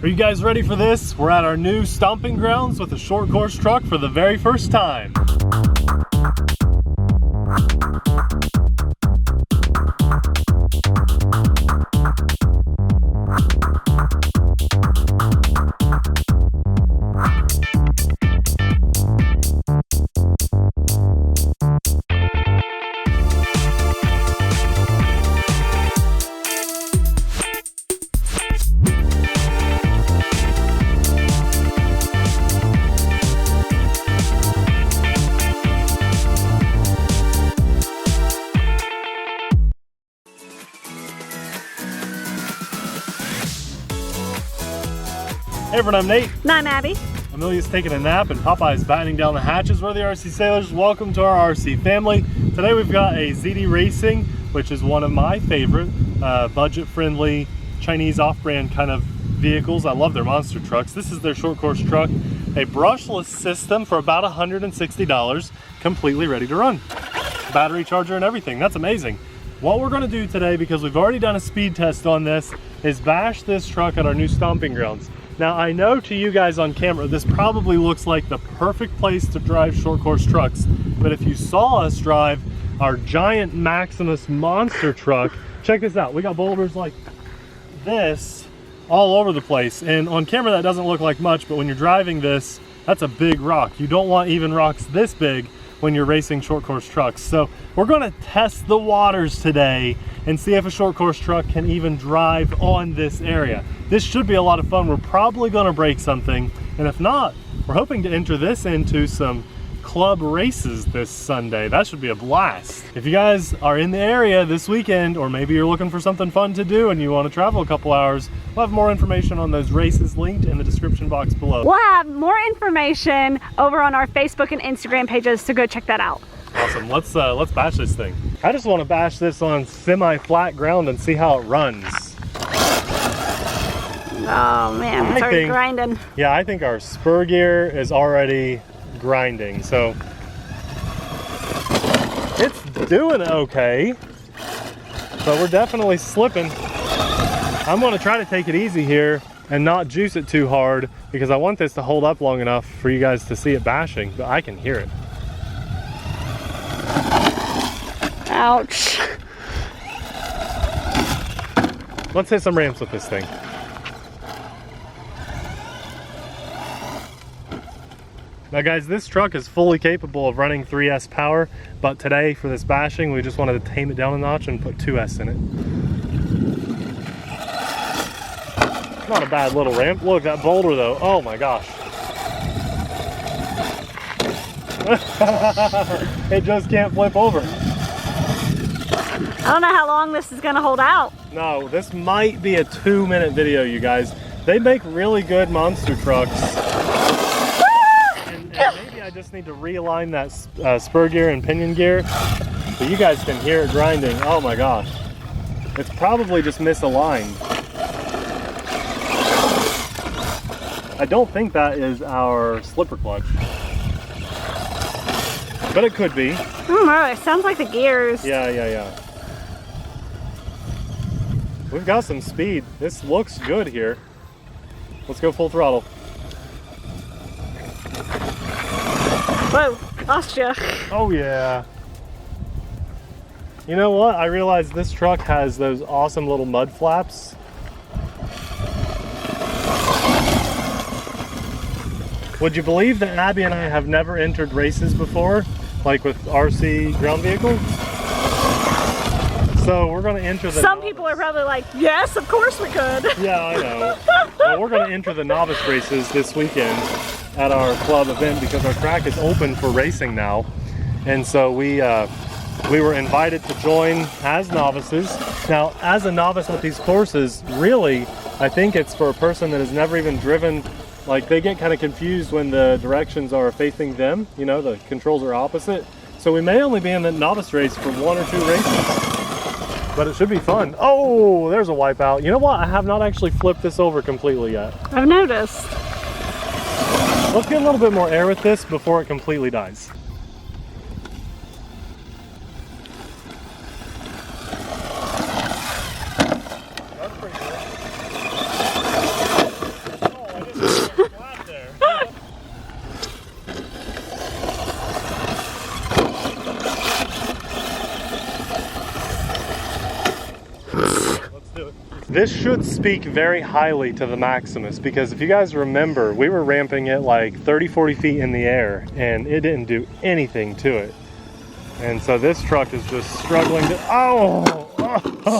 Are you guys ready for this? We're at our new stomping grounds with a short course truck for the very first time. Hey everyone, I'm Nate. And I'm Abby. Amelia's taking a nap and Popeye's battening down the hatches. We're the RC Sailors. Welcome to our RC family. Today we've got a ZD Racing, which is one of my favorite budget-friendly Chinese off-brand kind of vehicles. I love their monster trucks. This is their short course truck. A brushless system for about $160, completely ready to run. Battery charger and everything. That's amazing. What we're going to do today, because we've already done a speed test on this, is bash this truck at our new stomping grounds. Now, I know to you guys on camera, this probably looks like the perfect place to drive short course trucks, but if you saw us drive our giant Maximus monster truck, check this out. We got boulders like this all over the place, and on camera that doesn't look like much, but when you're driving this, that's a big rock. You don't want even rocks this big when you're racing short course trucks. So we're gonna test the waters today and see if a short course truck can even drive on this area. This should be a lot of fun. We're probably gonna break something, and if not, we're hoping to enter this into some club races this Sunday. That should be a blast. If you guys are in the area this weekend, or maybe you're looking for something fun to do and you want to travel a couple hours, we'll have more information on those races linked in the description box below. We'll have more information over on our Facebook and Instagram pages, so go check that out. Awesome. Let's bash this thing. I just want to bash this on semi-flat ground and see how it runs. Oh man, it's already grinding. Yeah, I think our spur gear is already grinding, so it's doing okay, but we're definitely slipping. I'm going to try to take it easy here and not juice it too hard, because I want this to hold up long enough for you guys to see it bashing, but I can hear it. Ouch. Let's hit some ramps with this thing. Now guys, this truck is fully capable of running 3S power, but today for this bashing, we just wanted to tame it down a notch and put 2S in it. Not a bad little ramp. Look, that boulder though, oh my gosh. It just can't flip over. I don't know how long this is gonna hold out. No, this might be a 2-minute video, you guys. They make really good monster trucks. Maybe I just need to realign that spur gear and pinion gear, but you guys can hear it grinding. Oh my gosh. It's probably just misaligned. I don't think that is our slipper clutch, but it could be. I don't know, it sounds like the gears. Yeah. We've got some speed. This looks good here. Let's go full throttle. Whoa, lost you. Oh yeah. You know what? I realized this truck has those awesome little mud flaps. Would you believe that Abby and I have never entered races before, like with RC ground vehicles? So we're going to enter the Some people are probably like, yes, of course we could. Yeah, I know. Well, we're going to enter the novice races this weekend at our club event, because our track is open for racing now, and so we were invited to join as novices. Now, as a novice at these courses, really, I think it's for a person that has never even driven. Like, they get kind of confused when the directions are facing them, you know, the controls are opposite. So we may only be in the novice race for 1 or 2 races, but it should be fun. Oh, there's a wipeout. You know what? I have not actually flipped this over completely yet. I've noticed. Let's get a little bit more air with this before it completely dies. That's pretty good. this should speak very highly to the Maximus, because if you guys remember, we were ramping it like 30-40 feet in the air and it didn't do anything to it. And so this truck is just struggling to,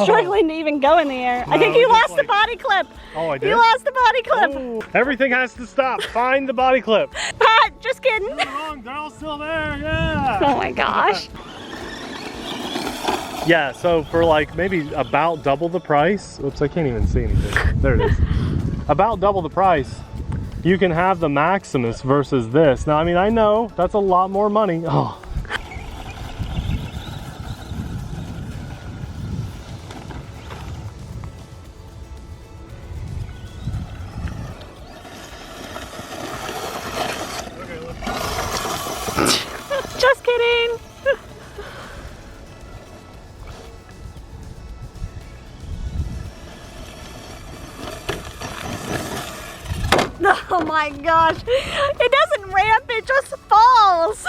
struggling to even go in the air. No, I think you lost the body clip. Oh, I did? You lost the body clip. Oh, everything has to stop. Find the body clip. Pat, just kidding. You're wrong. They're all still there. Yeah. Oh my gosh. Yeah, so for like maybe about double the price, oops, I can't even see anything. There it is. About double the price, you can have the Maximus versus this. Now, I mean, I know that's a lot more money. Oh. Just kidding. Oh my gosh, it doesn't ramp, it just falls.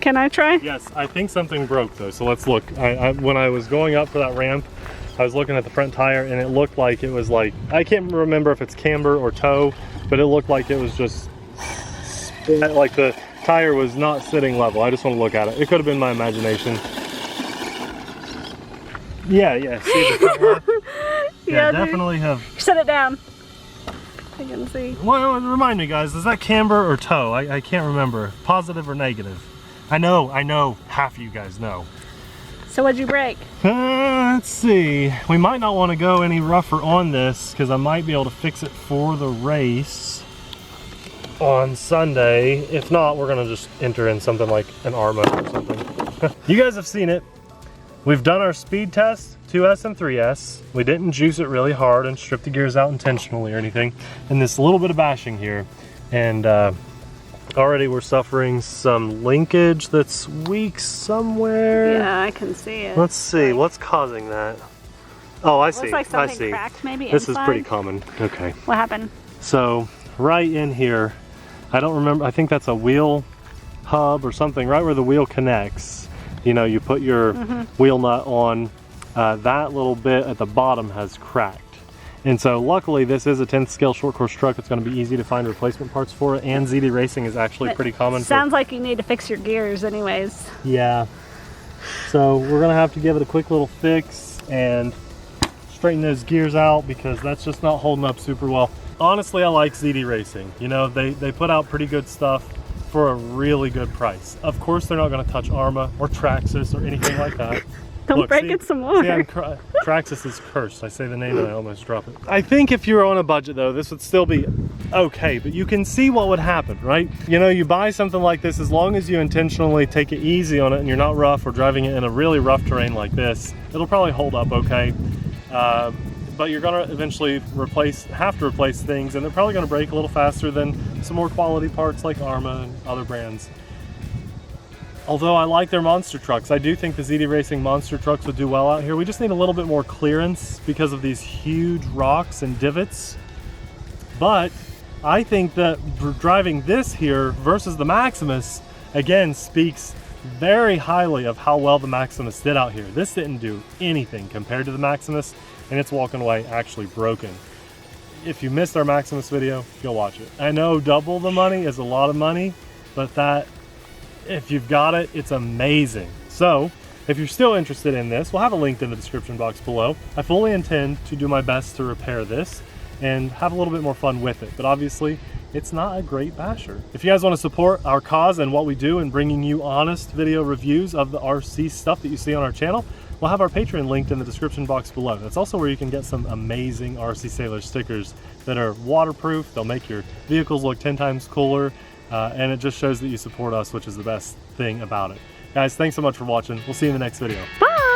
Can I try? Yes, I think something broke though, so let's look. When I was going up for that ramp, I was looking at the front tire and it looked like it was like, I can't remember if it's camber or toe, but it looked like it was just, like the tire was not sitting level. I just want to look at it. It could have been my imagination. Yeah, see the front yeah, definitely have. Set it down. I can see. Well, remind me guys, is that camber or toe? I can't remember. Positive or negative? I know, half of you guys know. So what'd you break? Let's see. We might not want to go any rougher on this because I might be able to fix it for the race on Sunday. If not, we're gonna just enter in something like an Arma or something. You guys have seen it. We've done our speed test, 2S and 3S. We didn't juice it really hard and strip the gears out intentionally or anything. And this little bit of bashing here. And already we're suffering some linkage that's weak somewhere. Yeah, I can see it. Let's see, what's causing that? Oh, I see, looks like something cracked maybe This inside. is pretty common, okay. What happened? So, right in here, I don't remember, I think that's a wheel hub or something, right where the wheel connects. You know, you put your wheel nut on, that little bit at the bottom has cracked. And so luckily this is a 10th scale short course truck. It's going to be easy to find replacement parts for it, and ZD Racing is actually pretty common. Sounds like you need to fix your gears anyways. Yeah. So we're going to have to give it a quick little fix and straighten those gears out because that's just not holding up super well. Honestly, I like ZD Racing. You know, they put out pretty good stuff for a really good price. Of course, they're not going to touch Arma or Traxxas or anything like that. Don't break it some more. See, Traxxas is cursed. I say the name and I almost drop it. I think if you were on a budget though, this would still be okay, but you can see what would happen, right? You know, you buy something like this, as long as you intentionally take it easy on it and you're not rough or driving it in a really rough terrain like this, it'll probably hold up okay. But you're gonna eventually have to replace things, and they're probably gonna break a little faster than some more quality parts like Arma and other brands. Although I like their monster trucks, I do think the ZD Racing monster trucks would do well out here. We just need a little bit more clearance because of these huge rocks and divots. But I think that driving this here versus the Maximus, again, speaks very highly of how well the Maximus did out here. This didn't do anything compared to the Maximus, and it's walking away actually broken. If you missed our Maximus video, go watch it. I know double the money is a lot of money, but that, if you've got it, it's amazing. So if you're still interested in this, we'll have a link in the description box below. I fully intend to do my best to repair this and have a little bit more fun with it, but obviously it's not a great basher. If you guys want to support our cause and what we do in bringing you honest video reviews of the RC stuff that you see on our channel, we'll have our Patreon linked in the description box below. That's also where you can get some amazing RC Sailors stickers that are waterproof. They'll make your vehicles look 10 times cooler, and it just shows that you support us, which is the best thing about it. Guys, thanks so much for watching. We'll see you in the next video. Bye!